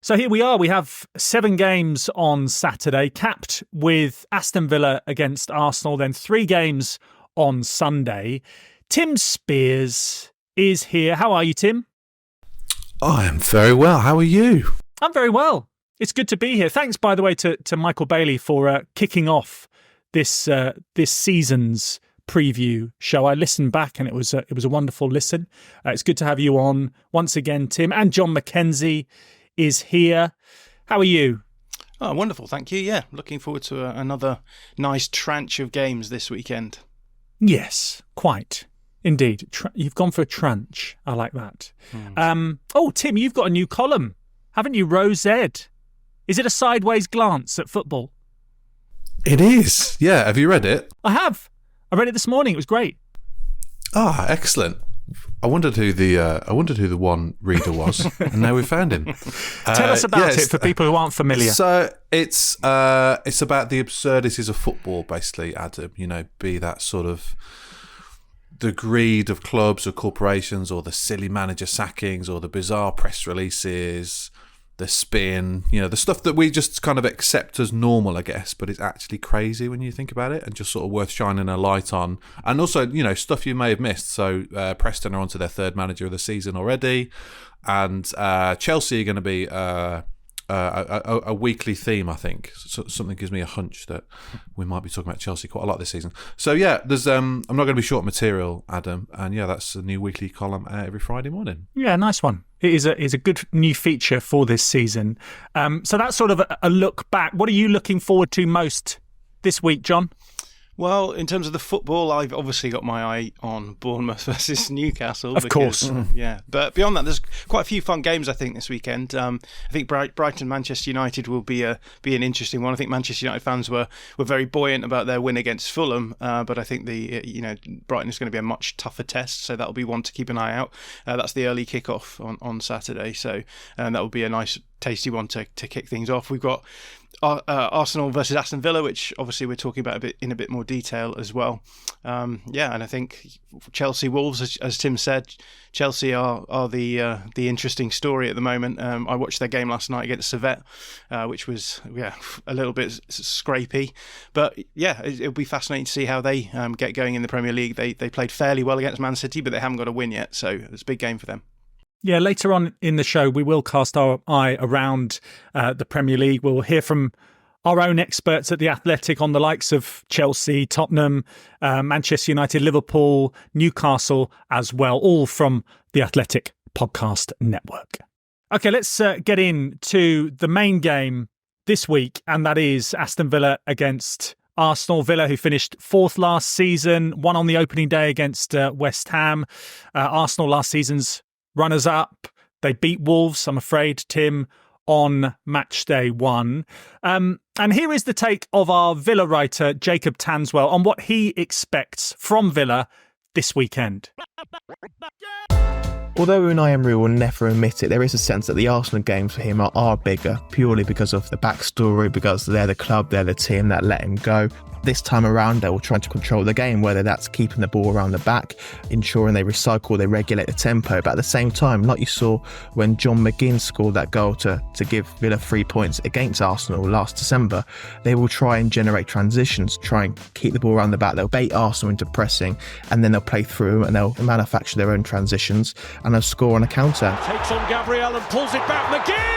So here we are. We have 7 games on Saturday, capped with Aston Villa against Arsenal, then 3 games on Sunday. Tim Spiers is here. How are you, Tim? I am very well. How are you? I'm very well. It's good to be here. Thanks, by the way, to Michael Bailey for kicking off this season's preview show. I listened back and it was a wonderful listen. It's good to have you on once again, Tim. And John Mackenzie is here. How are you? Oh, wonderful. Thank you. Yeah, looking forward to another nice tranche of games this weekend. Yes, quite. Indeed. You've gone for a tranche. I like that. Tim, you've got a new column, haven't you? Rose Ed. Is it a sideways glance at football? It is. Yeah. Have you read it? I have. I read it this morning. It was great. Ah, excellent. I wondered who the one reader was, and now we found him. Tell us about it for people who aren't familiar. So it's about the absurdities of football, basically, Adam. You know, be that sort of the greed of clubs or corporations, or the silly manager sackings, or the bizarre press releases, the spin, you know, the stuff that we just kind of accept as normal, I guess, but it's actually crazy when you think about it, and just sort of worth shining a light on. And also, you know, stuff you may have missed. So Preston are onto their 3rd manager of the season already, and Chelsea are going to be a weekly theme, I think. So something gives me a hunch that we might be talking about Chelsea quite a lot this season. So yeah, there's I'm not going to be short material, Adam, and yeah, that's a new weekly column every Friday morning. Yeah, nice one. It is a good new feature for this season. So that's sort of a look back. What are you looking forward to most this week, John? Well, in terms of the football, I've obviously got my eye on Bournemouth versus Newcastle. Of course. Yeah. But beyond that, there's quite a few fun games, I think, this weekend. I think Brighton-Manchester United will be an interesting one. I think Manchester United fans were very buoyant about their win against Fulham, but I think Brighton is going to be a much tougher test, so that'll be one to keep an eye out. That's the early kickoff on Saturday, so that will be a nice, tasty one to kick things off. We've got Arsenal versus Aston Villa, which obviously we're talking about in a bit more detail as well. And I think Chelsea Wolves, as Tim said, Chelsea are the interesting story at the moment. I watched their game last night against Servette, which was a little bit scrapey, but yeah, it'll be fascinating to see how they get going in the Premier League. They played fairly well against Man City, but they haven't got a win yet, so it's a big game for them. Yeah, later on in the show, we will cast our eye around the Premier League. We'll hear from our own experts at The Athletic on the likes of Chelsea, Tottenham, Manchester United, Liverpool, Newcastle as well, all from The Athletic Podcast Network. Okay, let's get into the main game this week, and that is Aston Villa against Arsenal. Villa, who finished 4th last season, won on the opening day against West Ham. Arsenal, last season's runners-up. They beat Wolves, I'm afraid, Tim, on match day 1. And here is the take of our Villa writer, Jacob Tanswell, on what he expects from Villa this weekend. Although Unai Emery will never admit it, there is a sense that the Arsenal games for him are bigger, purely because of the backstory, because they're the club, they're the team that let him go. This time around, they will try to control the game, whether that's keeping the ball around the back, ensuring they recycle, they regulate the tempo. But at the same time, like you saw when John McGinn scored that goal to give Villa 3 points against Arsenal last December, they will try and generate transitions, try and keep the ball around the back. They'll bait Arsenal into pressing, and then they'll play through and they'll manufacture their own transitions, and they'll score on a counter. Takes on Gabriel and pulls it back. McGinn!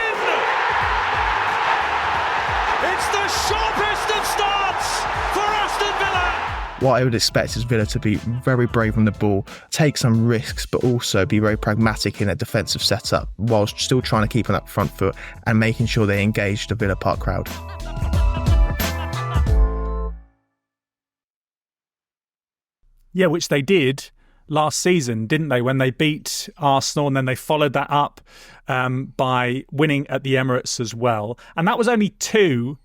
It's the sharpest of starts for Aston Villa. What I would expect is Villa to be very brave on the ball, take some risks, but also be very pragmatic in their defensive setup, whilst still trying to keep on that front foot and making sure they engage the Villa Park crowd. Yeah, which they did last season, didn't they, when they beat Arsenal, and then they followed that up by winning at the Emirates as well. And that was only 2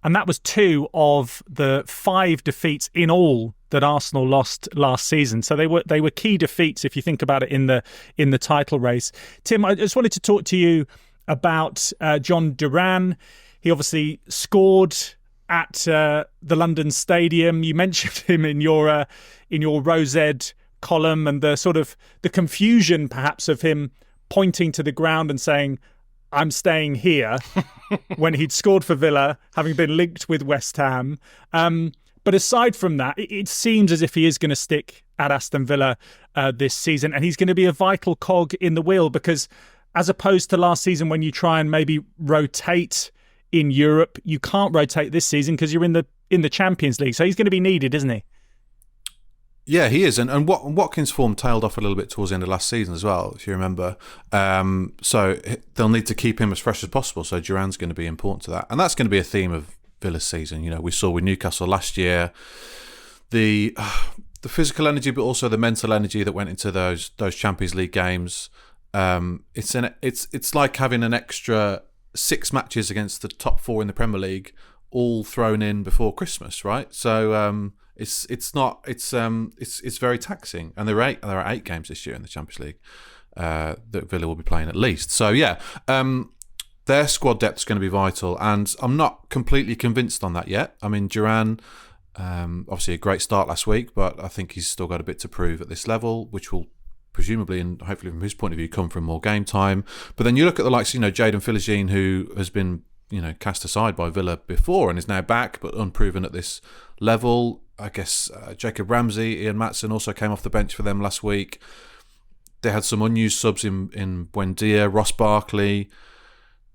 of the 5 defeats in all that Arsenal lost last season. So they were key defeats if you think about it in the title race. Tim, I just wanted to talk to you about John Duran. He obviously scored at the London Stadium. You mentioned him in your Rose Ed column, and the sort of the confusion perhaps of him pointing to the ground and saying, I'm staying here when he'd scored for Villa, having been linked with West Ham. But aside from that, it seems as if he is going to stick at Aston Villa this season, and he's going to be a vital cog in the wheel, because as opposed to last season when you try and maybe rotate in Europe, you can't rotate this season because you're in the Champions League. So he's going to be needed, isn't he? Yeah, he is. And Watkins' form tailed off a little bit towards the end of last season as well, if you remember. So they'll need to keep him as fresh as possible. So Duran's going to be important to that. And that's going to be a theme of Villa's season. You know, we saw with Newcastle last year, the physical energy, but also the mental energy that went into those Champions League games. It's like having an extra 6 matches against the top 4 in the Premier League, all thrown in before Christmas, right? So it's very taxing, and there are 8 games this year in the Champions League that Villa will be playing at least. So yeah, their squad depth is going to be vital, and I'm not completely convinced on that yet. I mean, Duran, obviously a great start last week, but I think he's still got a bit to prove at this level, which will presumably and hopefully from his point of view come from more game time. But then you look at the likes, Jadon Philogene, who has been cast aside by Villa before and is now back but unproven at this level. I guess Jacob Ramsey, Ian Maatson also came off the bench for them last week. They had some unused subs in Buendia, Ross Barkley,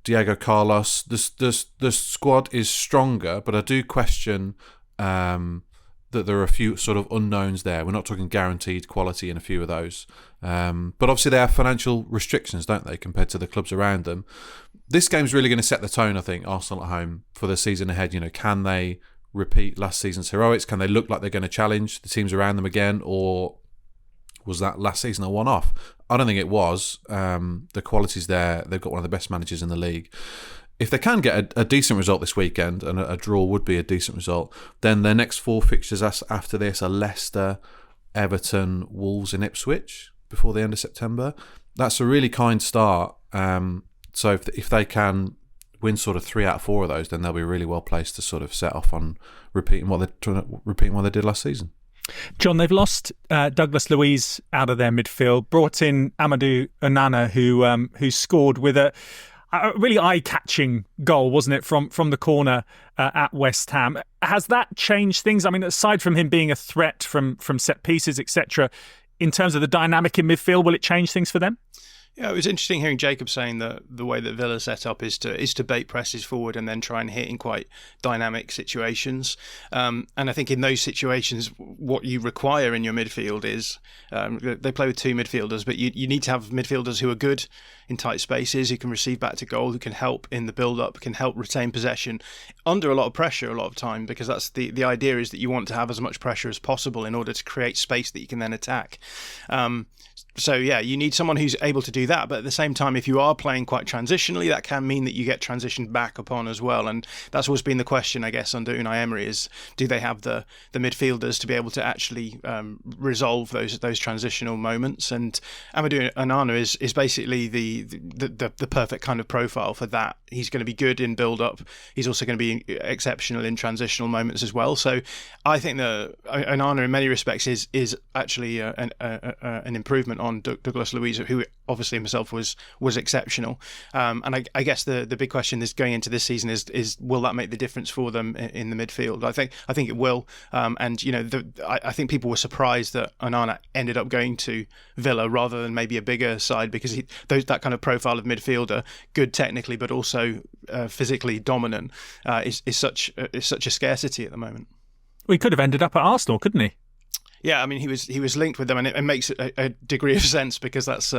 Diego Carlos. The squad is stronger, but I do question that there are a few sort of unknowns there. We're not talking guaranteed quality in a few of those. But obviously they have financial restrictions, don't they, compared to the clubs around them. This game's really going to set the tone, I think, Arsenal at home for the season ahead. Can they repeat last season's heroics? Can they look like they're going to challenge the teams around them again? Or was that last season a one-off? I don't think it was. The quality's there. They've got one of the best managers in the league. If they can get a decent result this weekend, and a draw would be a decent result, then their next 4 fixtures after this are Leicester, Everton, Wolves and Ipswich before the end of September. That's a really kind start. So if they can win sort of 3 out of 4 of those, then they'll be really well placed to sort of set off on repeating what they did last season. John, they've lost Douglas Luiz out of their midfield, brought in Amadou Onana, who scored with a really eye-catching goal, wasn't it, from the corner at West Ham. Has that changed things? I mean, aside from him being a threat from set pieces, etc., in terms of the dynamic in midfield, will it change things for them? Yeah, it was interesting hearing Jacob saying that the way that Villa set up is to bait presses forward and then try and hit in quite dynamic situations. And I think in those situations, what you require in your midfield is they play with 2 midfielders, but you need to have midfielders who are good in tight spaces, who can receive back to goal, who can help in the build-up, can help retain possession under a lot of pressure a lot of time, because that's the idea is that you want to have as much pressure as possible in order to create space that you can then attack. So yeah, you need someone who's able to do that, but at the same time, if you are playing quite transitionally, that can mean that you get transitioned back upon as well. And that's always been the question, I guess, under Unai Emery is, do they have the midfielders to be able to actually resolve those transitional moments? And Amadou Onana is basically the perfect kind of profile for that. He's going to be good in build-up. He's also going to be exceptional in transitional moments as well. So I think that Onana, in many respects, is actually an improvement on Douglas Luiz, who obviously himself was exceptional. And I guess the big question is going into this season is will that make the difference for them in the midfield? I think it will. And I think people were surprised that Onana ended up going to Villa rather than maybe a bigger side, because that kind of profile of midfielder, good technically but also physically dominant, is such a scarcity at the moment. Well, he could have ended up at Arsenal, couldn't he? Yeah, I mean, he was linked with them, and it makes a degree of sense, because that's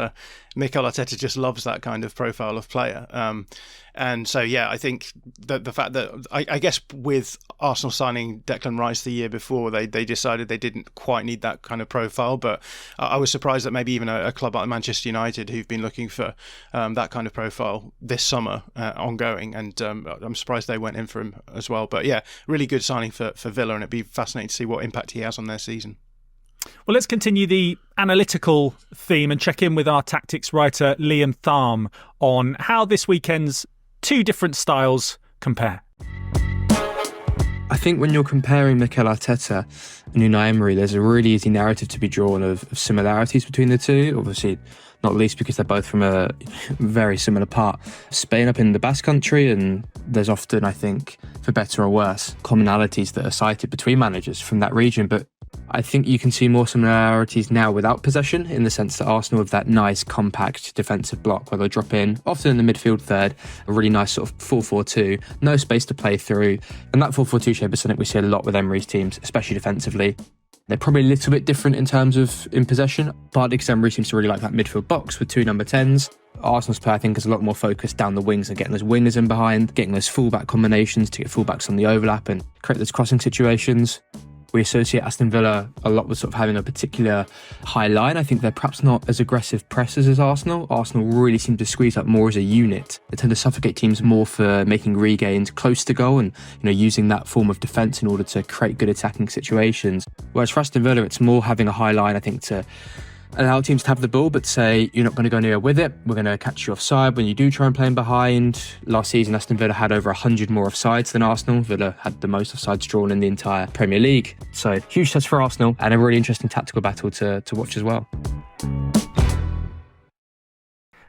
Mikel Arteta just loves that kind of profile of player. And so, yeah, I think that the fact that I guess with Arsenal signing Declan Rice the year before, they decided they didn't quite need that kind of profile. But I was surprised that maybe even a club like Manchester United, who've been looking for that kind of profile this summer ongoing, and I'm surprised they went in for him as well. But yeah, really good signing for Villa, and it'd be fascinating to see what impact he has on their season. Well, let's continue the analytical theme and check in with our tactics writer, Liam Tharm, on how this weekend's 2 different styles compare. I think when you're comparing Mikel Arteta and Unai Emery, there's a really easy narrative to be drawn of similarities between the two. Obviously, not least because they're both from a very similar part of Spain, up in the Basque Country, and there's often, I think, for better or worse, commonalities that are cited between managers from that region. But I think you can see more similarities now without possession, in the sense that Arsenal have that nice, compact defensive block where they'll drop in, often in the midfield third, a really nice sort of 4-4-2, no space to play through. And that 4-4-2 shape is something we see a lot with Emery's teams, especially defensively. They're probably a little bit different in terms of in possession, partly because Emery seems to really like that midfield box with two number 10s. Arsenal's play, I think, is a lot more focused down the wings and getting those wingers in behind, getting those fullback combinations to get fullbacks on the overlap and create those crossing situations. We associate Aston Villa a lot with sort of having a particular high line. I think they're perhaps not as aggressive pressers as Arsenal. Arsenal really seem to squeeze up more as a unit. They tend to suffocate teams more for making regains close to goal and, using that form of defence in order to create good attacking situations. Whereas for Aston Villa, it's more having a high line, I think, to allow teams to have the ball, but say, you're not going to go anywhere with it. We're going to catch you offside when you do try and play in behind. Last season, Aston Villa had over 100 more offsides than Arsenal. Villa had the most offsides drawn in the entire Premier League. So huge test for Arsenal and a really interesting tactical battle to watch as well.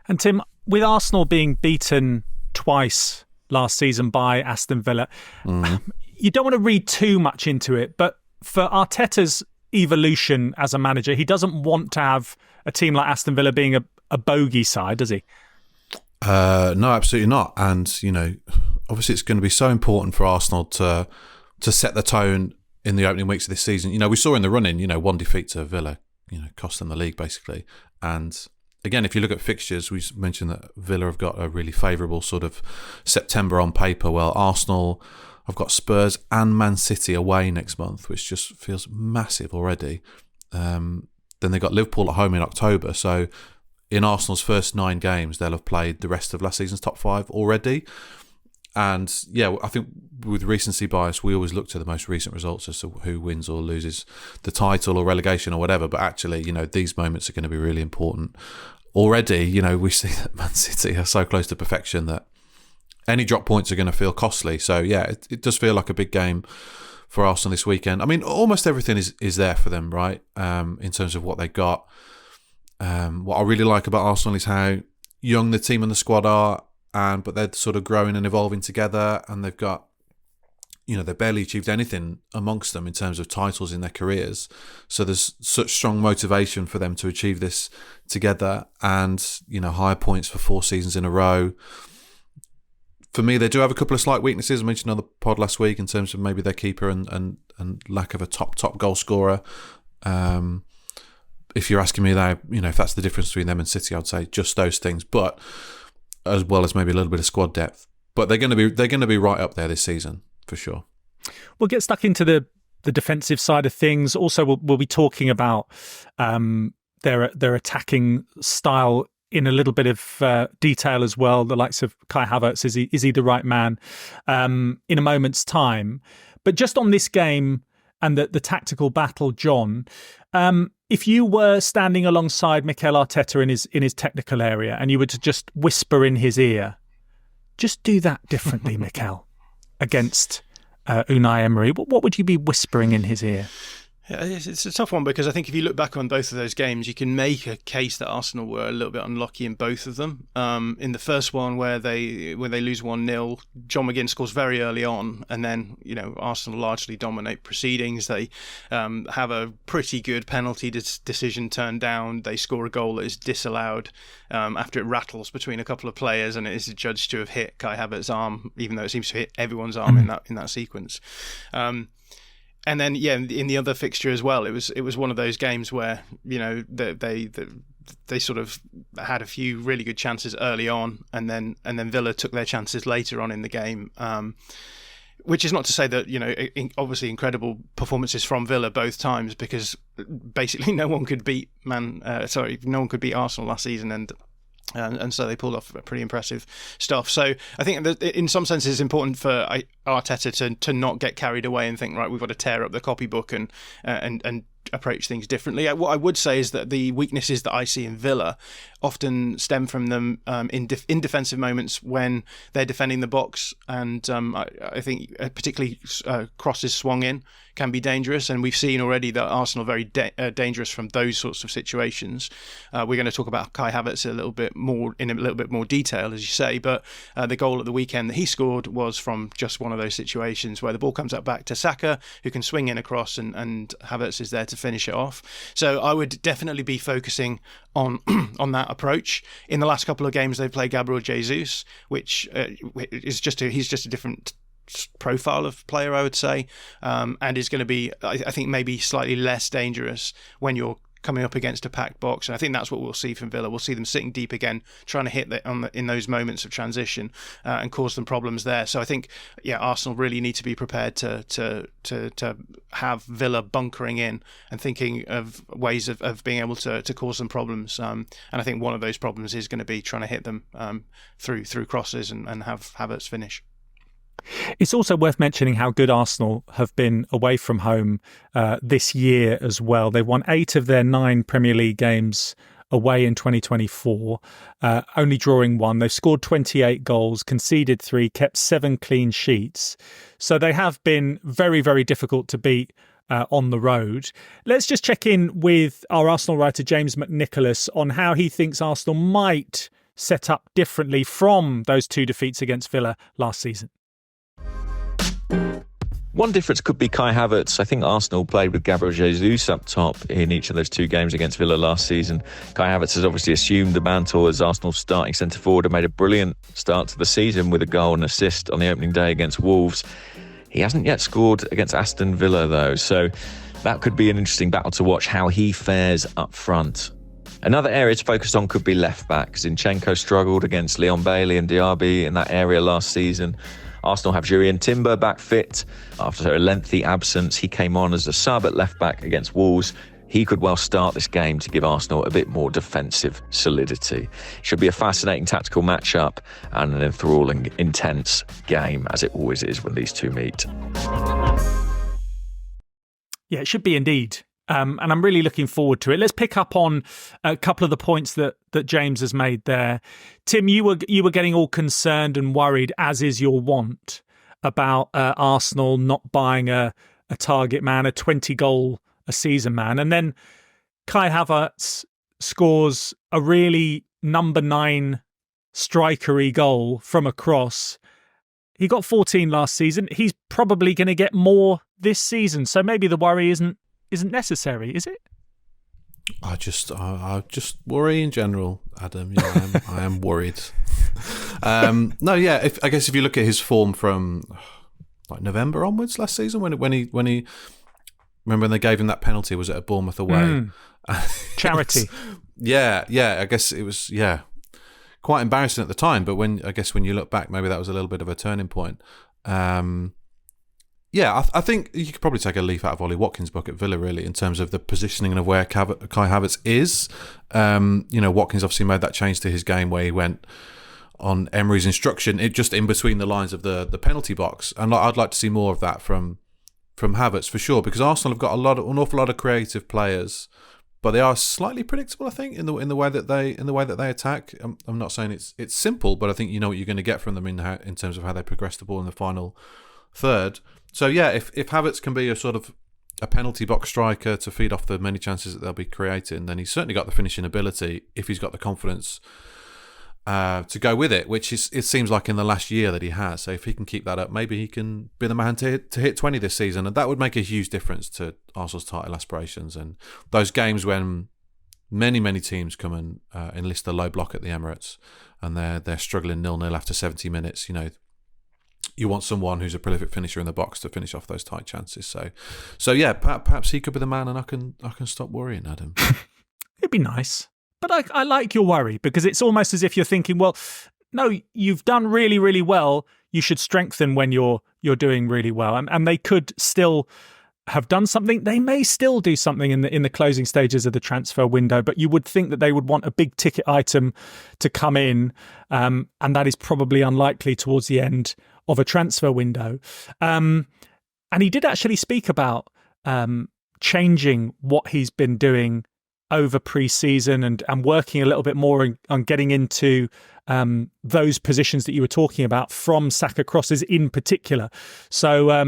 And Tim, with Arsenal being beaten twice last season by Aston Villa, you don't want to read too much into it, but for Arteta's evolution as a manager, he doesn't want to have a team like Aston Villa being a bogey side, does he? No, absolutely not. And obviously it's going to be so important for Arsenal to set the tone in the opening weeks of this season. We saw in the run-in, one defeat to Villa, cost them the league basically. And again, if you look at fixtures, we mentioned that Villa have got a really favourable sort of September on paper. Well, Arsenal, I've got Spurs and Man City away next month, which just feels massive already. Then they've got Liverpool at home in October. So in Arsenal's first 9 games, they'll have played the rest of last season's top 5 already. And yeah, I think with recency bias, we always look to the most recent results as to who wins or loses the title or relegation or whatever. But actually, these moments are going to be really important. Already, we see that Man City are so close to perfection that any drop points are going to feel costly. So yeah, it does feel like a big game for Arsenal this weekend. I mean, almost everything is there for them, right? In terms of what they got. What I really like about Arsenal is how young the team and the squad are, but they're sort of growing and evolving together, and they've got, they barely achieved anything amongst them in terms of titles in their careers. So there's such strong motivation for them to achieve this together, and higher points for 4 seasons in a row. For me, they do have a couple of slight weaknesses. I mentioned on the pod last week in terms of maybe their keeper and lack of a top goal scorer. If you're asking me that, if that's the difference between them and City, I'd say just those things. But as well as maybe a little bit of squad depth. But they're going to be right up there this season for sure. We'll get stuck into the defensive side of things. Also, we'll be talking about their attacking style in a little bit of detail as well. The likes of Kai Havertz, is he the right man? In a moment's time. But just on this game and the tactical battle, John, if you were standing alongside Mikel Arteta in his technical area and you were to just whisper in his ear, just do that differently, Mikel, against Unai Emery, what would you be whispering in his ear? Yeah, it's a tough one because I think if you look back on both of those games, you can make a case that Arsenal were a little bit unlucky in both of them. In the first one where they lose 1-0, John McGinn scores very early on, and then Arsenal largely dominate proceedings. They have a pretty good penalty decision turned down. They score a goal that is disallowed after it rattles between a couple of players, and it is judged to have hit Kai Havertz's arm, even though it seems to hit everyone's arm in that sequence. And then, in the other fixture as well, it was one of those games where they sort of had a few really good chances early on, and then Villa took their chances later on in the game. Which is not to say that obviously incredible performances from Villa both times, because basically no one could beat Arsenal last season, and so they pulled off pretty impressive stuff. So I think that in some senses it's important for Arteta to not get carried away and think, right, we've got to tear up the copybook and approach things differently. What I would say is that the weaknesses that I see in Villa often stem from them in defensive moments when they're defending the box, and I think particularly crosses swung in can be dangerous, and we've seen already that Arsenal are very dangerous from those sorts of situations. We're going to talk about Kai Havertz in a little bit more detail, as you say, but the goal at the weekend that he scored was from just one of those situations where the ball comes up back to Saka, who can swing in across, and Havertz is there to finish it off. So I would definitely be focusing on that approach. In the last couple of games they've played Gabriel Jesus, which is he's just a different profile of player, I would say, and is going to be, I think, maybe slightly less dangerous when you're coming up against a packed box. And I think that's what we'll see from Villa. We'll see them sitting deep again, trying to hit in those moments of transition and cause them problems there. So I think, Arsenal really need to be prepared to have Villa bunkering in and thinking of ways of being able to cause them problems. And I think one of those problems is going to be trying to hit them through crosses and have Havertz finish. It's also worth mentioning how good Arsenal have been away from home this year as well. They've won 8 of their 9 Premier League games away in 2024, only drawing 1. They've scored 28 goals, conceded 3, kept 7 clean sheets. So they have been very, very difficult to beat on the road. Let's just check in with our Arsenal writer, James McNicholas, on how he thinks Arsenal might set up differently from those 2 defeats against Villa last season. One difference could be Kai Havertz. I think Arsenal played with Gabriel Jesus up top in each of those 2 games against Villa last season. Kai Havertz has obviously assumed the mantle as Arsenal's starting centre-forward and made a brilliant start to the season with a goal and assist on the opening day against Wolves. He hasn't yet scored against Aston Villa, though, so that could be an interesting battle to watch, how he fares up front. Another area to focus on could be left-back. Zinchenko struggled against Leon Bailey and Diaby in that area last season. Arsenal have Jurrien Timber back fit. After a lengthy absence, he came on as a sub at left-back against Wolves. He could well start this game to give Arsenal a bit more defensive solidity. Should be a fascinating tactical matchup and an enthralling, intense game, as it always is when these 2 meet. Yeah, it should be indeed. And I'm really looking forward to it. Let's pick up on a couple of the points that James has made there. Tim, you were getting all concerned and worried, as is your wont, about Arsenal not buying a target man, a 20-goal a season man. And then Kai Havertz scores a really number 9 strikery goal from a cross. He got 14 last season. He's probably going to get more this season. So maybe the worry isn't necessary, is it? I just worry in general, Adam. Yeah, I am worried. No, yeah. I guess if you look at his form from like November onwards last season, when he remember when they gave him that penalty, was it at Bournemouth away? Charity. Yeah. I guess it was quite embarrassing at the time, but when you look back, maybe that was a little bit of a turning point. Yeah, I think you could probably take a leaf out of Ollie Watkins' book at Villa, really, in terms of the positioning and of where Kai Havertz is. Watkins obviously made that change to his game where he went on Emery's instruction, just in between the lines of the penalty box. And I'd like to see more of that from Havertz for sure, because Arsenal have got an awful lot of creative players, but they are slightly predictable, I think, in the way that they attack. I'm not saying it's simple, but I think you know what you're going to get from them in terms of how they progress the ball in the final third. So yeah, if Havertz can be a sort of a penalty box striker to feed off the many chances that they'll be creating, then he's certainly got the finishing ability if he's got the confidence to go with it, which it seems like in the last year that he has. So if he can keep that up, maybe he can be the man to hit 20 this season, and that would make a huge difference to Arsenal's title aspirations. And those games when many teams come and enlist the low block at the Emirates and they're struggling 0-0 after 70 minutes, you want someone who's a prolific finisher in the box to finish off those tight chances. So yeah, perhaps he could be the man, and I can stop worrying, Adam. It'd be nice, but I like your worry, because it's almost as if you're thinking, well, no, you've done really, really well. You should strengthen when you're doing really well, and they could still have done something. They may still do something in the closing stages of the transfer window, but you would think that they would want a big ticket item to come in, and that is probably unlikely towards the end of a transfer window. And he did actually speak about changing what he's been doing over pre-season and working a little bit more on getting into those positions that you were talking about from Saka crosses in particular. So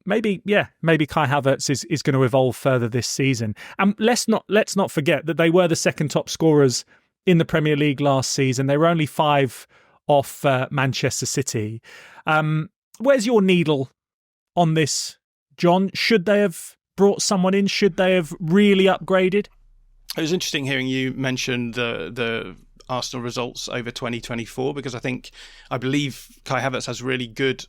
maybe Kai Havertz is going to evolve further this season. And let's not forget that they were the second top scorers in the Premier League last season. They were only 5 off Manchester City. Where's your needle on this, John? Should they have brought someone in? Should they have really upgraded? It was interesting hearing you mention the Arsenal results over 2024, because I believe Kai Havertz has a really good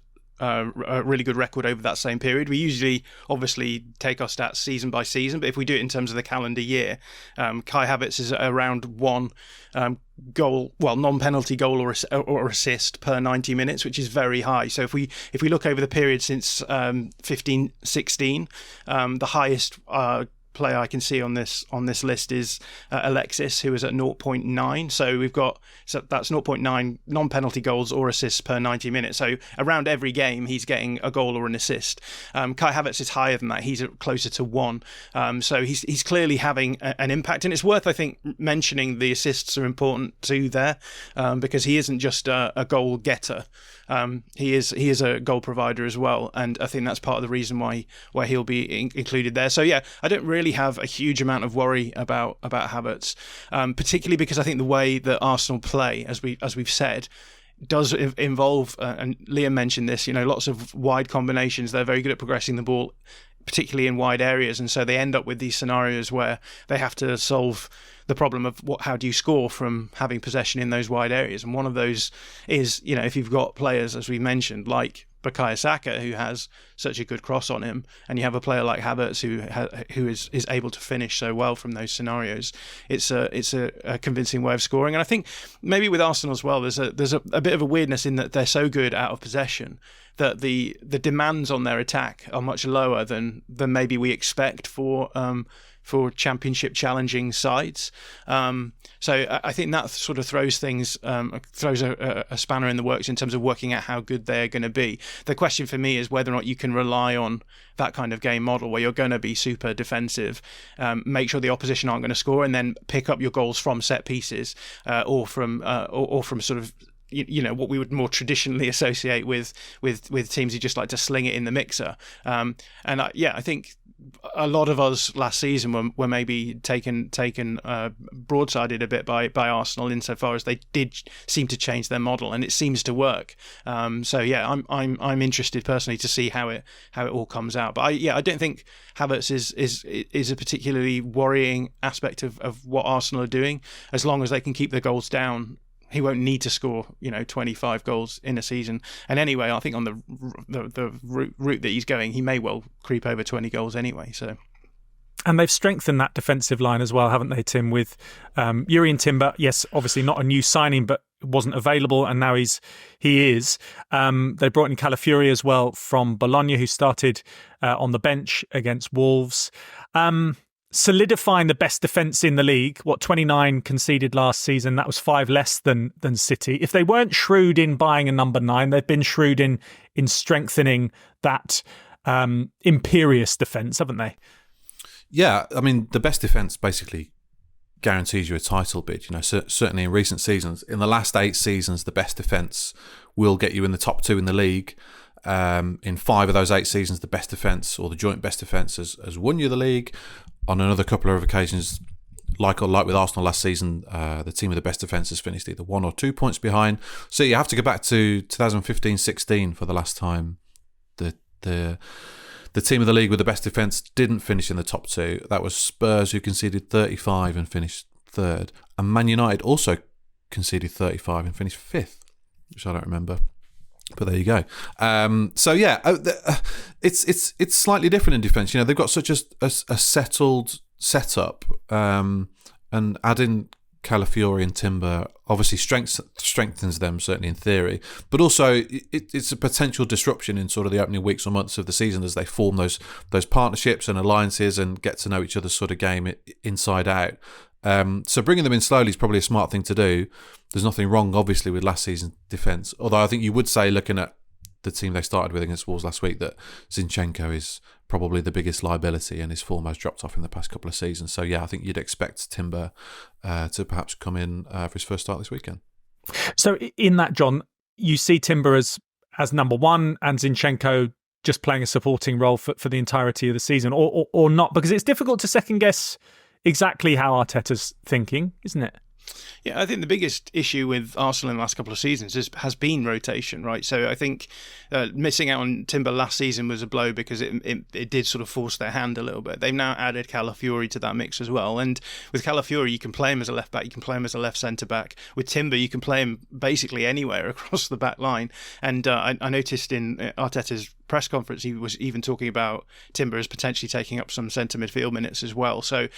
record over that same period. We usually obviously take our stats season by season, but if we do it in terms of the calendar year, Kai Havertz is around 1 non-penalty goal or assist per 90 minutes, which is very high. So if we look over the period since 15-16, the highest player I can see on this list is Alexis, who is at 0.9. So that's 0.9 non-penalty goals or assists per 90 minutes. So around every game he's getting a goal or an assist. Kai Havertz is higher than that. He's closer to 1. So he's clearly having an impact, and it's worth, I think, mentioning the assists are important too there, because he isn't just a goal getter. He is a goal provider as well, and I think that's part of the reason why he'll be included there. So yeah, I don't really have a huge amount of worry about Havertz, particularly because I think the way that Arsenal play, as we've said, does involve, and Liam mentioned this, lots of wide combinations. They're very good at progressing the ball, particularly in wide areas, and so they end up with these scenarios where they have to solve the problem of how do you score from having possession in those wide areas. And one of those is, if you've got players, as we mentioned, like Bukayo Saka, who has such a good cross on him, and you have a player like Havertz who is able to finish so well from those scenarios, it's a convincing way of scoring. And I think maybe with Arsenal as well, there's a bit of a weirdness in that they're so good out of possession that the demands on their attack are much lower than maybe we expect for championship challenging sides. So I think that sort of throws a spanner in the works in terms of working out how good they're going to be. The question for me is whether or not you can rely on that kind of game model where you're going to be super defensive, make sure the opposition aren't going to score, and then pick up your goals from set pieces or from sort of what we would more traditionally associate with teams who just like to sling it in the mixer. I think a lot of us last season were maybe taken broadsided a bit by Arsenal insofar as they did seem to change their model, and it seems to work. So yeah, I'm interested personally to see how it all comes out. But I don't think Havertz is a particularly worrying aspect of what Arsenal are doing. As long as they can keep the goals down, he won't need to score 25 goals in a season. And anyway, I think on the route that he's going, he may well creep over 20 goals anyway. So, and they've strengthened that defensive line as well, haven't they, Tim? With Jurrien Timber, yes, obviously not a new signing, but wasn't available, and now he is. They brought in Calafiori as well from Bologna, who started on the bench against Wolves. Solidifying the best defence in the league. 29 conceded last season. That was 5 less than City. If they weren't shrewd in buying a number 9, they've been shrewd in strengthening that imperious defence, haven't they? Yeah, I mean, the best defence basically guarantees you a title bid. Certainly in recent seasons. In the last 8 seasons, the best defence will get you in the top 2 in the league. In 5 of those 8 seasons, the best defence or the joint best defence has won you the league. On another couple of occasions, like with Arsenal last season, the team with the best defence has finished either 1 or 2 points behind. So you have to go back to 2015-16 for the last time the team of the league with the best defence didn't finish in the top 2. That was Spurs, who conceded 35 and finished 3rd. And Man United also conceded 35 and finished 5th, which I don't remember. But there you go. So yeah, it's slightly different in defence. They've got such a settled setup, and adding Calafiori and Timber obviously strengthens them, certainly in theory. But also it's a potential disruption in sort of the opening weeks or months of the season as they form those partnerships and alliances and get to know each other's sort of game inside out. So bringing them in slowly is probably a smart thing to do. There's nothing wrong, obviously, with last season's defence. Although I think you would say, looking at the team they started with against Wolves last week, that Zinchenko is probably the biggest liability, and his form has dropped off in the past couple of seasons. So yeah, I think you'd expect Timber to perhaps come in for his first start this weekend. So in that, John, you see Timber as number one and Zinchenko just playing a supporting role for the entirety of the season, or not? Because it's difficult to second guess exactly how Arteta's thinking, isn't it? Yeah, I think the biggest issue with Arsenal in the last couple of seasons has been rotation, right? So I think missing out on Timber last season was a blow because it did sort of force their hand a little bit. They've now added Calafiori to that mix as well. And with Calafiori, you can play him as a left back, you can play him as a left centre back. With Timber, you can play him basically anywhere across the back line. And I noticed in Arteta's press conference, he was even talking about Timber as potentially taking up some centre midfield minutes as well. So,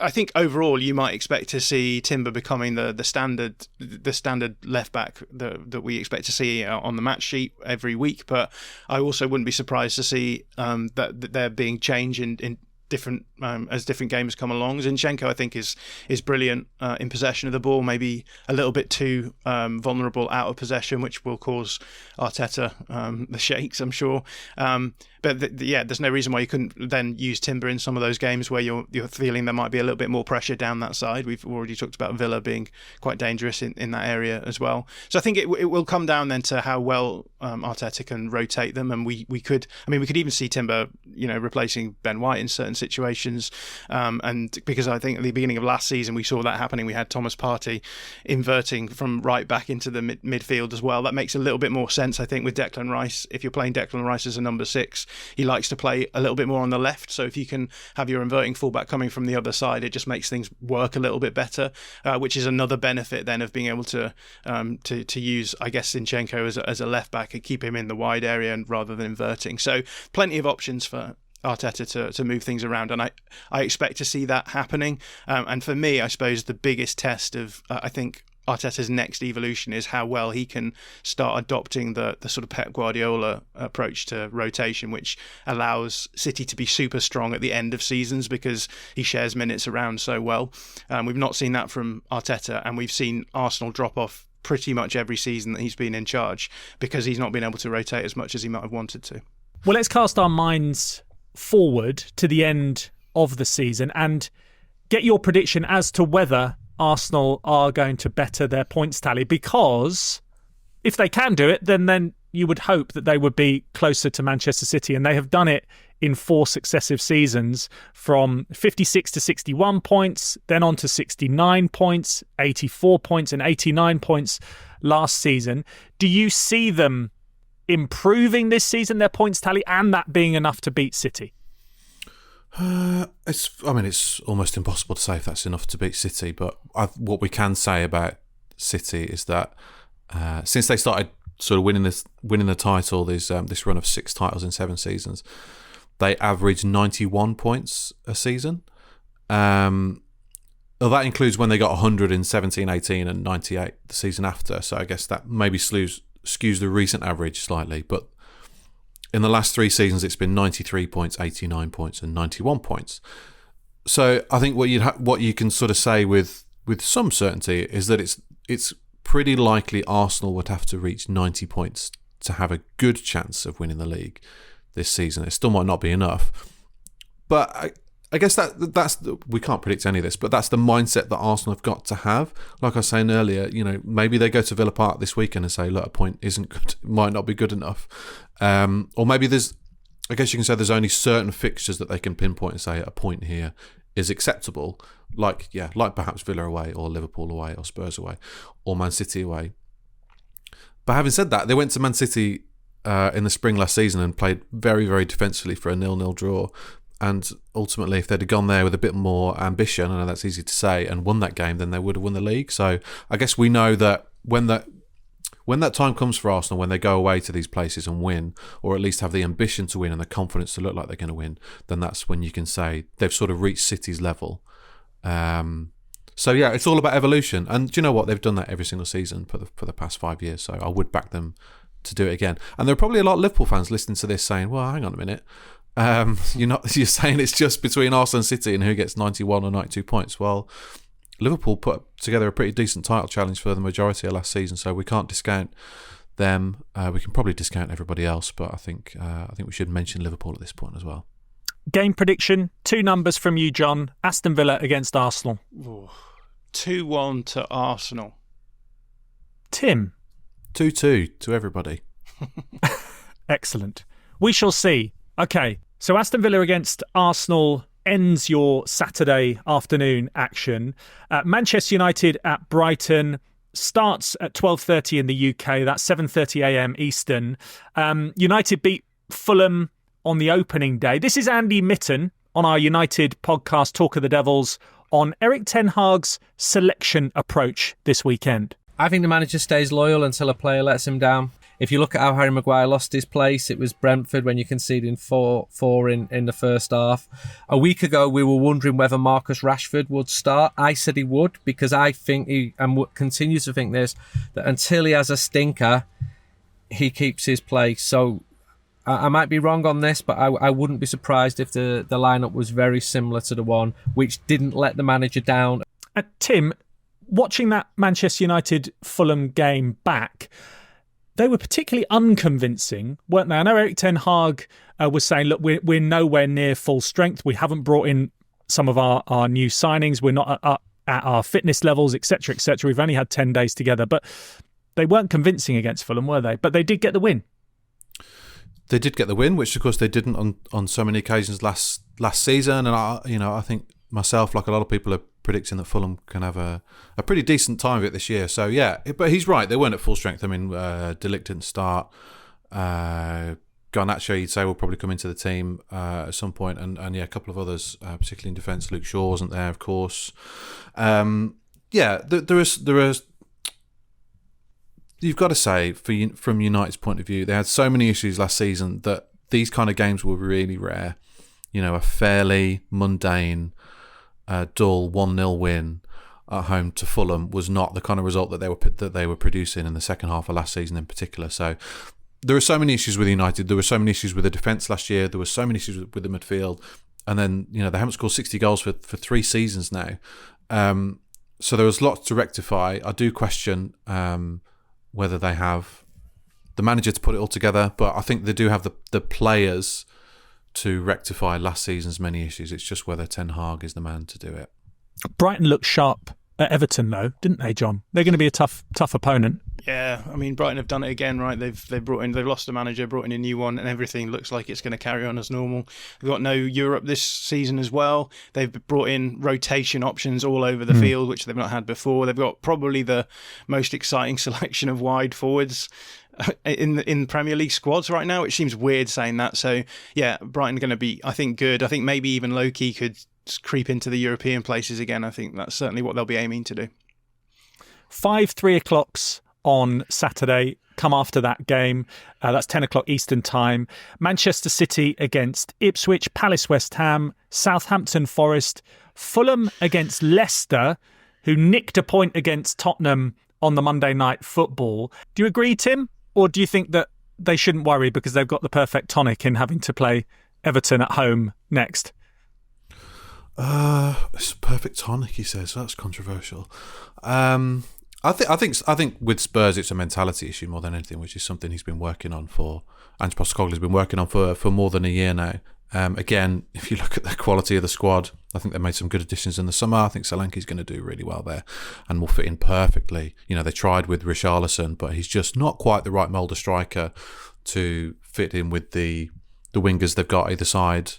I think overall you might expect to see Timber becoming the standard left back that we expect to see on the match sheet every week. But I also wouldn't be surprised to see that there being change in different as different games come along. Zinchenko, I think, is brilliant in possession of the ball, maybe a little bit too vulnerable out of possession, which will cause Arteta the shakes, I'm sure. But there's no reason why you couldn't then use Timber in some of those games where you're feeling there might be a little bit more pressure down that side. We've already talked about Villa being quite dangerous in that area as well. So I think it will come down then to how well Arteta can rotate them, and we could even see Timber, replacing Ben White in certain situations. And because I think at the beginning of last season we saw that happening, we had Thomas Partey inverting from right back into the midfield as well. That makes a little bit more sense, I think, with Declan Rice. If you're playing Declan Rice as a number 6, he likes to play a little bit more on the left. So if you can have your inverting fullback coming from the other side, it just makes things work a little bit better, which is another benefit then of being able to use, I guess, Zinchenko as a left back and keep him in the wide area and rather than inverting. So plenty of options for Arteta to move things around, and I expect to see that happening. And for me, I suppose the biggest test of I think Arteta's next evolution is how well he can start adopting the sort of Pep Guardiola approach to rotation, which allows City to be super strong at the end of seasons because he shares minutes around so well. We've not seen that from Arteta, and we've seen Arsenal drop off pretty much every season that he's been in charge because he's not been able to rotate as much as he might have wanted to. Well, let's cast our minds forward to the end of the season and get your prediction as to whether Arsenal are going to better their points tally, because if they can do it, then you would hope that they would be closer to Manchester City, and they have done it in 4 successive seasons, from 56 to 61 points, then on to 69 points, 84 points and 89 points last season. Do you see them improving this season, their points tally, and that being enough to beat City? It's almost impossible to say if that's enough to beat City, but what we can say about City is that since they started sort of winning the title, this run of 6 titles in 7 seasons, they averaged 91 points a season. Well, that includes when they got 100 in 17-18 and 98 the season after. So I guess that maybe skews the recent average slightly, but in the last 3 seasons, it's been 93 points, 89 points, and 91 points. So I think what you can sort of say with some certainty is that it's pretty likely Arsenal would have to reach 90 points to have a good chance of winning the league this season. It still might not be enough, but I guess that's we can't predict any of this, but that's the mindset that Arsenal have got to have. Like I was saying earlier, maybe they go to Villa Park this weekend and say, look, a point isn't good, might not be good enough. Or maybe I guess you can say there's only certain fixtures that they can pinpoint and say a point here is acceptable, like perhaps Villa away or Liverpool away or Spurs away or Man City away. But having said that, they went to Man City in the spring last season and played very, very defensively for a 0-0 draw. And ultimately, if they'd have gone there with a bit more ambition, I know that's easy to say, and won that game, then they would have won the league. So I guess we know that when that time comes for Arsenal, when they go away to these places and win, or at least have the ambition to win and the confidence to look like they're going to win, then that's when you can say they've sort of reached City's level. So yeah, it's all about evolution. And do you know what? They've done that every single season for the past 5 years. So I would back them to do it again. And there are probably a lot of Liverpool fans listening to this saying, well, hang on a minute. You're saying it's just between Arsenal and City and who gets 91 or 92 points. Well, Liverpool put together a pretty decent title challenge for the majority of last season, so we can't discount them. We can probably discount everybody else, but I think we should mention Liverpool at this point as well. Game prediction, 2 numbers from you, John. Aston Villa against Arsenal. 2-1 to Arsenal. Tim? 2-2 to everybody. Excellent. We shall see. Okay, so Aston Villa against Arsenal ends your Saturday afternoon action. Manchester United at Brighton starts at 12:30 in the UK. That's 7:30 a.m. Eastern. United beat Fulham on the opening day. This is Andy Mitten on our United podcast, Talk of the Devils, on Erik ten Hag's selection approach this weekend. I think the manager stays loyal until a player lets him down. If you look at how Harry Maguire lost his place, it was Brentford when you conceded 4 in the first half. A week ago, we were wondering whether Marcus Rashford would start. I said he would, because I think continue to think this, that until he has a stinker, he keeps his place. So I might be wrong on this, but I wouldn't be surprised if the lineup was very similar to the one which didn't let the manager down. Tim, watching that Manchester United-Fulham game back, they were particularly unconvincing, weren't they? I know Erik ten Hag was saying, look, we're nowhere near full strength. We haven't brought in some of our new signings. We're not at our fitness levels, etc., etc. We've only had 10 days together. But they weren't convincing against Fulham, were they? But they did get the win. They did get the win, which of course they didn't on so many occasions last season. And I think myself, like a lot of people, are predicting that Fulham can have a pretty decent time of it this year. So yeah, but he's right. They weren't at full strength. I mean, De Ligt didn't start. Garnacho, you'd say, will probably come into the team at some point, and yeah, a couple of others, particularly in defence. Luke Shaw wasn't there, of course. There is. You've got to say, from United's point of view, they had so many issues last season that these kind of games were really rare. You know, a fairly mundane, dull 1-0 win at home to Fulham was not the kind of result that they were producing in the second half of last season in particular. So there were so many issues with United. There were so many issues with the defence last year. There were so many issues with the midfield, and then they haven't scored 60 goals for 3 seasons now. So there was lots to rectify. I do question whether they have the manager to put it all together, but I think they do have the players to rectify last season's many issues. It's just whether Ten Hag is the man to do it. Brighton looked sharp at Everton, though, didn't they, John? They're going to be a tough opponent. Yeah, I mean, Brighton have done it again, right? They've lost a manager, brought in a new one, and everything looks like it's going to carry on as normal. They've got no Europe this season as well. They've brought in rotation options all over the field, which they've not had before. They've got probably the most exciting selection of wide forwards in Premier League squads right now, which seems weird saying that. So yeah, Brighton are going to be, I think, good. I think maybe even low-key could creep into the European places again. I think that's certainly what they'll be aiming to do. 3 o'clocks on Saturday come after that game. That's 10 o'clock Eastern time. Manchester City against Ipswich, Palace West Ham, Southampton Forest, Fulham against Leicester, who nicked a point against Tottenham on the Monday Night Football. Do you agree, Tim? Or do you think that they shouldn't worry because they've got the perfect tonic in having to play Everton at home next? It's a perfect tonic, he says. That's controversial. I think with Spurs it's a mentality issue more than anything, which is something he's been working on Ange Postecoglou's been working on for more than a year now. Again, if you look at the quality of the squad, I think they made some good additions in the summer. I think Solanke's going to do really well there and will fit in perfectly. They tried with Richarlison, but he's just not quite the right mould of striker to fit in with the wingers they've got either side.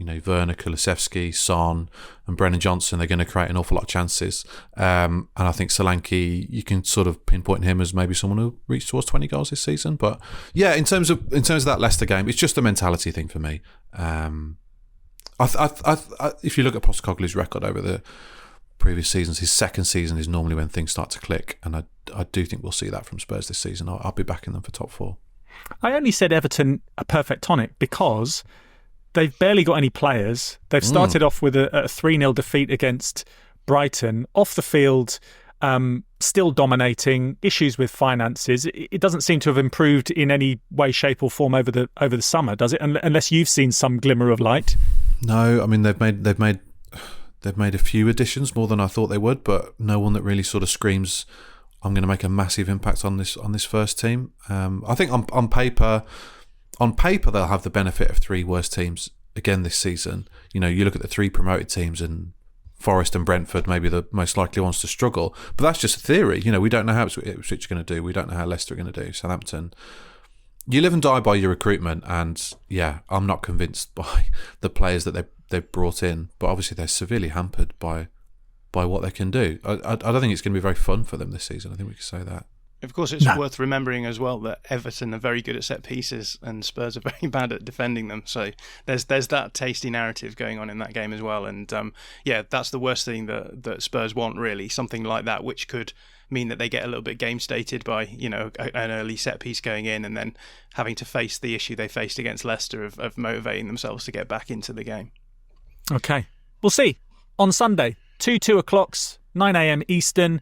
Werner, Kulusevski, Son and Brennan Johnson, they're going to create an awful lot of chances. And I think Solanke, you can sort of pinpoint him as maybe someone who reached towards 20 goals this season. But yeah, in terms of that Leicester game, it's just a mentality thing for me. If you look at Postecoglou's record over the previous seasons, his second season is normally when things start to click. And I do think we'll see that from Spurs this season. I'll be backing them for top 4. I only said Everton a perfect tonic because they've barely got any players. They've started off with a 3-0 defeat against Brighton. Off the field, still dominating. Issues with finances. It doesn't seem to have improved in any way, shape, or form over the summer, does it? Unless you've seen some glimmer of light. No, I mean they've made a few additions, more than I thought they would, but no one that really sort of screams I'm going to make a massive impact on this first team. I think on paper they'll have the benefit of 3 worst teams again this season. You look at the 3 promoted teams, and Forest and Brentford maybe the most likely ones to struggle. But that's just a theory. We don't know how Ipswich are going to do. We don't know how Leicester are going to do. Southampton. You live and die by your recruitment, and I'm not convinced by the players that they've brought in. But obviously they're severely hampered by what they can do. I don't think it's going to be very fun for them this season. I think we can say that. Of course, it's worth remembering as well that Everton are very good at set pieces and Spurs are very bad at defending them. So there's that tasty narrative going on in that game as well. And that's the worst thing that Spurs want, really. Something like that, which could mean that they get a little bit game stated by an early set piece going in and then having to face the issue they faced against Leicester of motivating themselves to get back into the game. Okay, we'll see on Sunday. 2 o'clocks, 9 a.m. Eastern.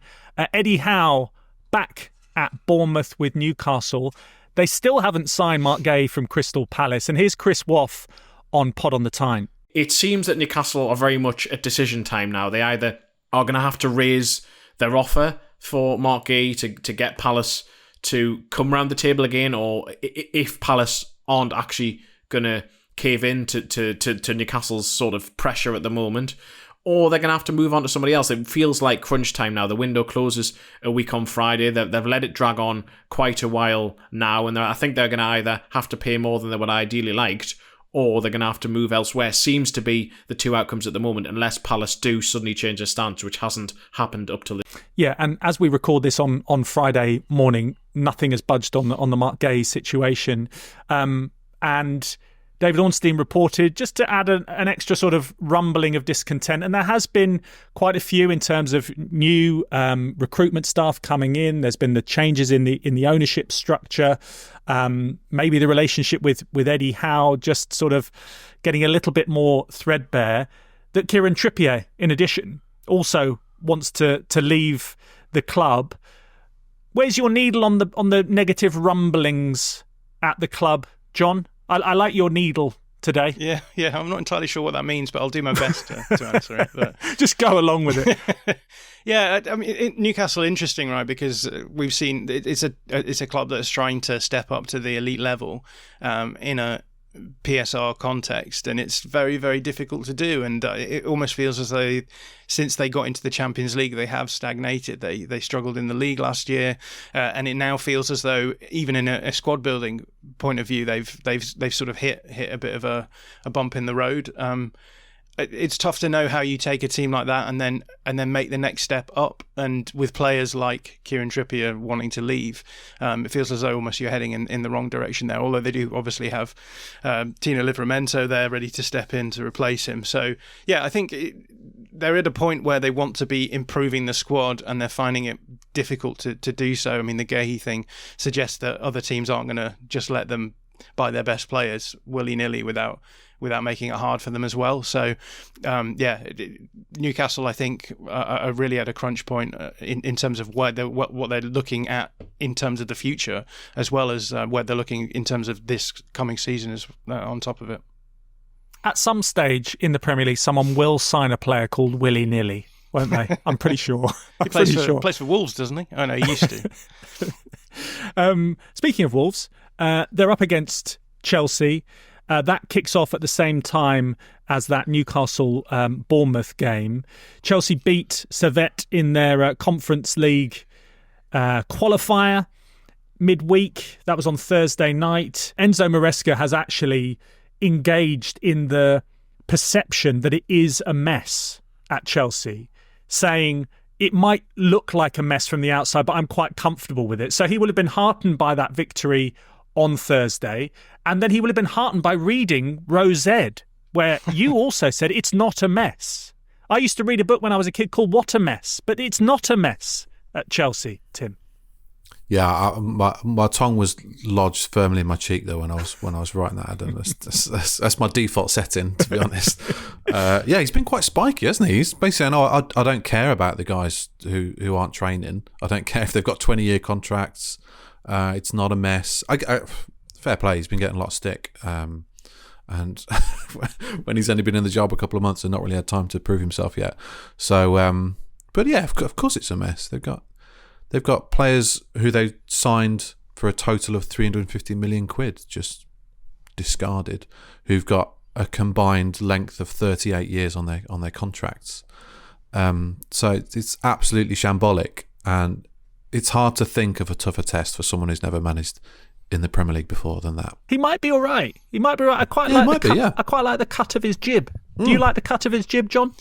Eddie Howe back at Bournemouth with Newcastle. They still haven't signed Mark Gay from Crystal Palace. And here's Chris Waff on Pod on the Time. It seems that Newcastle are very much at decision time now. They either are going to have to raise their offer for Mark Gay to get Palace to come round the table again, or if Palace aren't actually going to cave in to Newcastle's sort of pressure at the moment, or they're going to have to move on to somebody else. It feels like crunch time now. The window closes a week on Friday. They've let it drag on quite a while now, and I think they're going to either have to pay more than they would ideally liked, or they're going to have to move elsewhere. Seems to be the 2 outcomes at the moment, unless Palace do suddenly change their stance, which hasn't happened up till this. Yeah, and as we record this on Friday morning, nothing has budged on the Mark Gay situation. And David Ornstein reported, just to add an extra sort of rumbling of discontent, and there has been quite a few in terms of new recruitment staff coming in. There's been the changes in the ownership structure, maybe the relationship with Eddie Howe just sort of getting a little bit more threadbare. That Kieran Trippier, in addition, also wants to leave the club. Where's your needle on the negative rumblings at the club, John? I like your needle today. Yeah, I'm not entirely sure what that means, but I'll do my best to answer it. But just go along with it. Yeah, I mean, Newcastle, interesting, right? Because we've seen it's a club that's trying to step up to the elite level in a PSR context, and it's very, very difficult to do. And it almost feels as though since they got into the Champions League, they have stagnated. They struggled in the league last year, and it now feels as though even in a squad building point of view, they've sort of hit a bit of a bump in the road. It's tough to know how you take a team like that and then make the next step up. And with players like Kieran Trippier wanting to leave, it feels as though almost you're heading in the wrong direction there. Although they do obviously have Tino Livramento there ready to step in to replace him. So yeah, I think they're at a point where they want to be improving the squad, and they're finding it difficult to do so. I mean, the Gahey thing suggests that other teams aren't going to just let them buy their best players willy-nilly without making it hard for them as well. So, Newcastle, I think, are really at a crunch point in terms of what they're looking at in terms of the future, as well as where they're looking in terms of this coming season is on top of it. At some stage in the Premier League, someone will sign a player called willy-nilly, won't they? I'm pretty sure. He plays for Wolves, doesn't he? Oh, no, he used to. Speaking of Wolves, they're up against Chelsea. That kicks off at the same time as that Newcastle Bournemouth game. Chelsea beat Servette in their Conference League qualifier midweek. That was on Thursday night. Enzo Maresca has actually engaged in the perception that it is a mess at Chelsea, saying it might look like a mess from the outside, but I'm quite comfortable with it. So he will have been heartened by that victory on Thursday, and then he will have been heartened by reading Rose Ed, where you also said it's not a mess. I used to read a book when I was a kid called What a Mess, but it's not a mess at Chelsea, Tim. Yeah, my tongue was lodged firmly in my cheek though when I was writing that, Adam. That's my default setting, to be honest. He's been quite spiky, hasn't he? He's basically saying, I don't care about the guys who aren't training. I don't care if they've got 20-year contracts. It's not a mess. Fair play, he's been getting a lot of stick. And when he's only been in the job a couple of months and not really had time to prove himself yet. So, but yeah, of course it's a mess. They've got They've got players who they signed for a total of 350 million quid, just discarded, who've got a combined length of 38 years on their contracts. So it's absolutely shambolic, and it's hard to think of a tougher test for someone who's never managed in the Premier League before than that. He might be all right. I quite like the cut of his jib. Do you like the cut of his jib, John?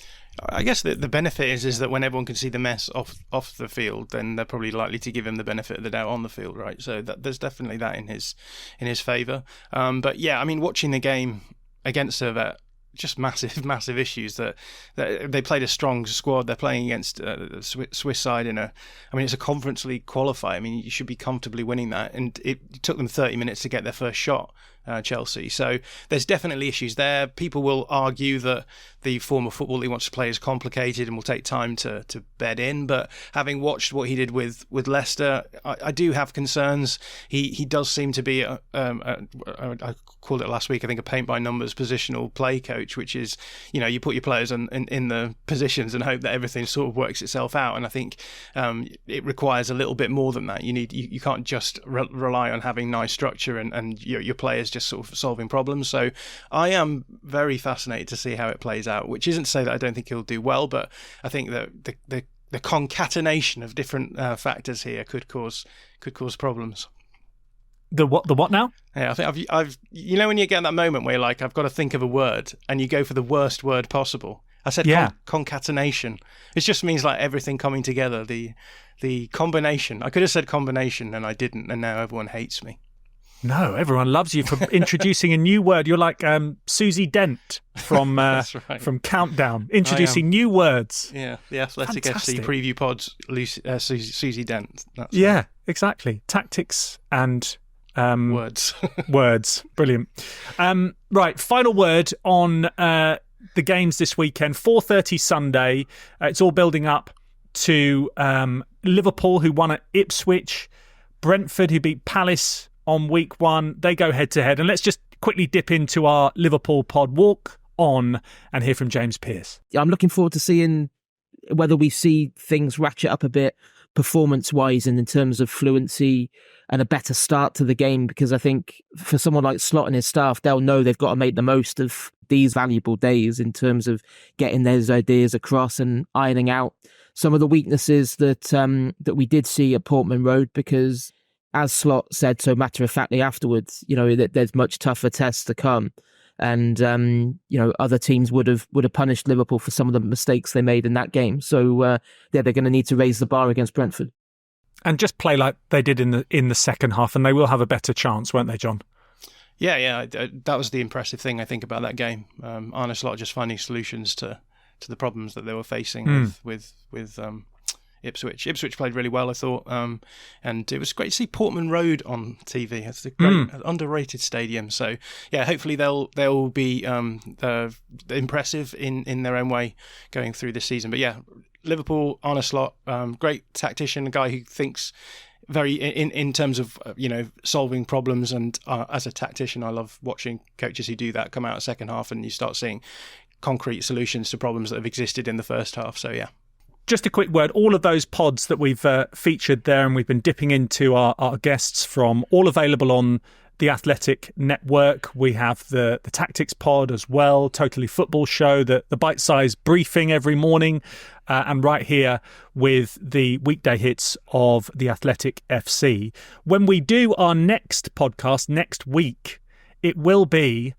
I guess the benefit is that when everyone can see the mess off the field, then they're probably likely to give him the benefit of the doubt on the field, right? So there's definitely that in his favour. But yeah, I mean, watching the game against Servette, just massive issues. That they played a strong squad. They're playing against the Swiss side it's a Conference League qualifier. I mean, you should be comfortably winning that, and it took them 30 minutes to get their first shot. Chelsea. So there's definitely issues there. People will argue that the form of football he wants to play is complicated and will take time to bed in. But having watched what he did with Leicester, I do have concerns. He does seem to be I called it last week, I think, a paint by numbers positional play coach, which is, you put your players in the positions and hope that everything sort of works itself out. And I think it requires a little bit more than that. You can't just rely on having nice structure and your players just sort of solving problems. So I am very fascinated to see how it plays out, which isn't to say that I don't think he'll do well, but I think that the concatenation of different factors here could cause problems. The what now? Yeah, I think I've when you get that moment where you're like, I've got to think of a word, and you go for the worst word possible. I said concatenation. It just means like everything coming together. The combination. I could have said combination and I didn't, and now everyone hates me. No, everyone loves you for introducing a new word. You're like Susie Dent from That's right. from Countdown, introducing new words. Yeah, the Athletic Fantastic. FC preview pods, Susie Dent. That's Exactly. Tactics and words. Words. Brilliant. Right, final word on the games this weekend. 4:30 Sunday. It's all building up to Liverpool, who won at Ipswich, Brentford, who beat Palace on week 1. They go head to head. And let's just quickly dip into our Liverpool pod. Walk on and hear from James Spiers. I'm looking forward to seeing whether we see things ratchet up a bit performance-wise and in terms of fluency and a better start to the game, because I think for someone like Slot and his staff, they'll know they've got to make the most of these valuable days in terms of getting those ideas across and ironing out some of the weaknesses that we did see at Portman Road, because as Slot said so matter-of-factly afterwards, that there's much tougher tests to come. And, other teams would have punished Liverpool for some of the mistakes they made in that game. So, they're going to need to raise the bar against Brentford. And just play like they did in the second half, and they will have a better chance, won't they, John? Yeah. That was the impressive thing, I think, about that game. Arne Slot just finding solutions to the problems that they were facing with Ipswich. Ipswich played really well, I thought, and it was great to see Portman Road on TV. It's a great, underrated stadium. So, yeah, hopefully they'll be impressive in their own way going through this season. But yeah, Liverpool, Arne Slot, great tactician, a guy who thinks very in terms of solving problems. And as a tactician, I love watching coaches who do that come out second half, and you start seeing concrete solutions to problems that have existed in the first half. So yeah. Just a quick word, all of those pods that we've featured there and we've been dipping into our guests from, all available on the Athletic Network. We have the Tactics pod as well, Totally Football Show, the bite-sized briefing every morning, and right here with the weekday hits of the Athletic FC. When we do our next podcast next week, it will be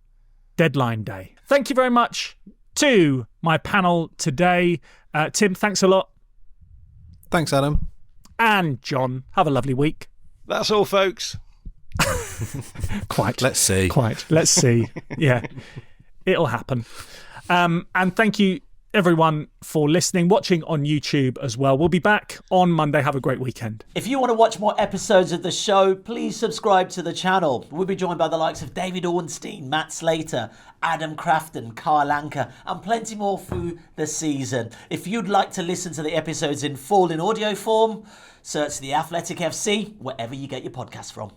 Deadline Day. Thank you very much to my panel today. Tim, thanks a lot. Thanks, Adam. And John, have a lovely week. That's all, folks. Quite. Let's see. Quite. Let's see. Yeah, it'll happen. And thank you, everyone, for listening, watching on YouTube as well. We'll be back on Monday. Have a great weekend. If you want to watch more episodes of the show, please subscribe to the channel. We'll be joined by the likes of David Ornstein, Matt Slater, Adam Crafton, Carl Anker, and plenty more through the season. If you'd like to listen to the episodes in full in audio form, search The Athletic FC wherever you get your podcasts from.